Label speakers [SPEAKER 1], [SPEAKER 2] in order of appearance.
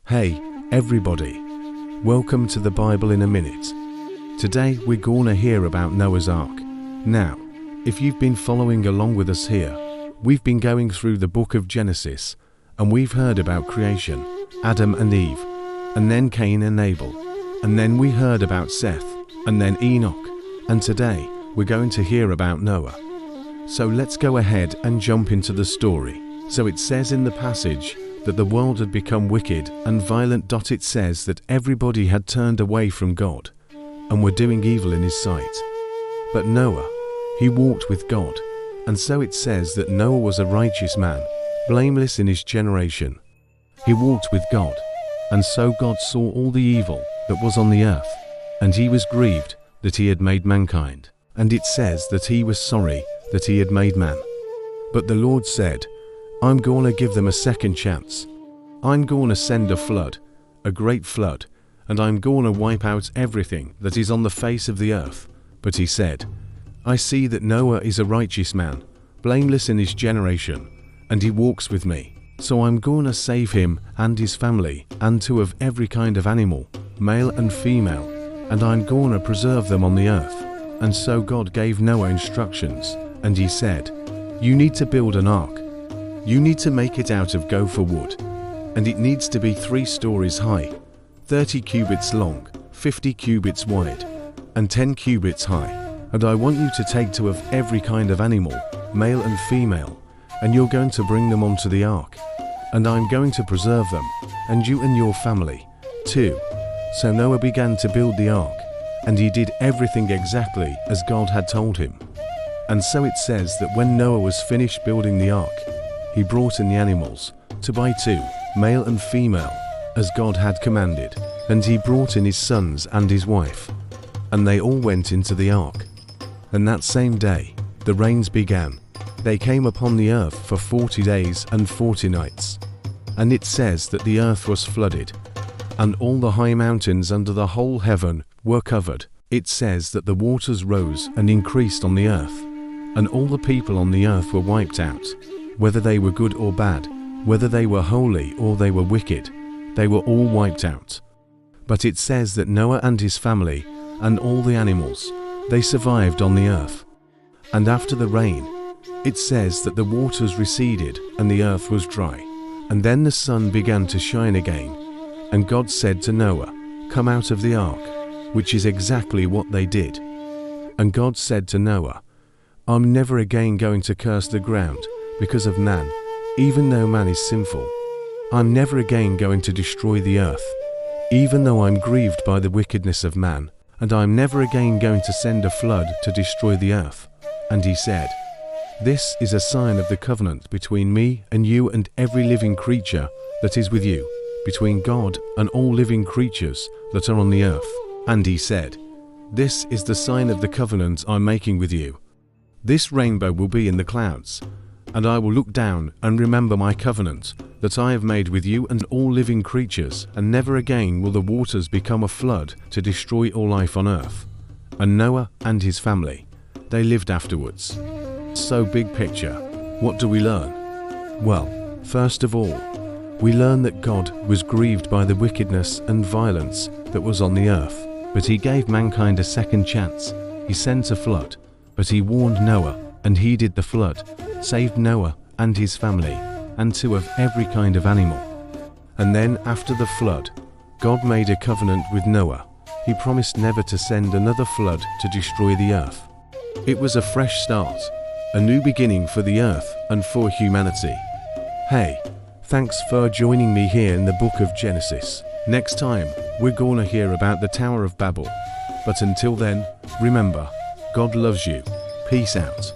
[SPEAKER 1] Hey, everybody. Welcome to the Bible in a Minute. Today we're gonna hear about Noah's Ark. Now, if you've been following along with us here, we've been going through the book of Genesis, and we've heard about creation, Adam and Eve, and then Cain and Abel, and then we heard about Seth, and then Enoch, and today we're going to hear about Noah. So let's go ahead and jump into the story. So it says in the passage that the world had become wicked and violent. It says that everybody had turned away from God and were doing evil in his sight. But Noah, he walked with God, and so it says that Noah was a righteous man, blameless in his generation. He walked with God, and so God saw all the evil that was on the earth, and he was grieved that he had made mankind. And it says that he was sorry that he had made man. But the Lord said, I'm gonna give them a second chance. I'm gonna send a flood, a great flood, and I'm gonna wipe out everything that is on the face of the earth. But he said, I see that Noah is a righteous man, blameless in his generation, and he walks with me. So I'm gonna save him and his family, and two of every kind of animal, male and female, and I'm gonna preserve them on the earth. And so God gave Noah instructions, and he said, you need to build an ark. You need to make it out of gopher wood, and it needs to be 3 stories high, 30 cubits long, 50 cubits wide, and 10 cubits high. And I want you to take 2 of every kind of animal, male and female, and you're going to bring them onto the ark, and I'm going to preserve them, and you and your family, too. So Noah began to build the ark, and he did everything exactly as God had told him. And so it says that when Noah was finished building the ark, he brought in the animals, 2 by 2, male and female, as God had commanded, and he brought in his sons and his wife, and they all went into the ark. And that same day, the rains began. They came upon the earth for 40 days and 40 nights. And it says that the earth was flooded, and all the high mountains under the whole heaven were covered. It says that the waters rose and increased on the earth, and all the people on the earth were wiped out. Whether they were good or bad, whether they were holy or they were wicked, they were all wiped out. But it says that Noah and his family and all the animals, they survived on the earth. And after the rain, it says that the waters receded and the earth was dry. And then the sun began to shine again. And God said to Noah, come out of the ark, which is exactly what they did. And God said to Noah, I'm never again going to curse the ground because of man, even though man is sinful. I'm never again going to destroy the earth, even though I'm grieved by the wickedness of man, and I'm never again going to send a flood to destroy the earth. And he said, this is a sign of the covenant between me and you and every living creature that is with you, between God and all living creatures that are on the earth. And he said, this is the sign of the covenant I'm making with you. This rainbow will be in the clouds, and I will look down and remember my covenant that I have made with you and all living creatures, and never again will the waters become a flood to destroy all life on earth. And Noah and his family, they lived afterwards. So big picture, what do we learn? Well, first of all, we learn that God was grieved by the wickedness and violence that was on the earth, but he gave mankind a second chance. He sent a flood, but he warned Noah, and he did the flood, saved Noah and his family, and 2 of every kind of animal. And then after the flood, God made a covenant with Noah. He promised never to send another flood to destroy the earth. It was a fresh start, a new beginning for the earth and for humanity. Hey, thanks for joining me here in the book of Genesis. Next time, we're gonna hear about the Tower of Babel. But until then, remember, God loves you. Peace out.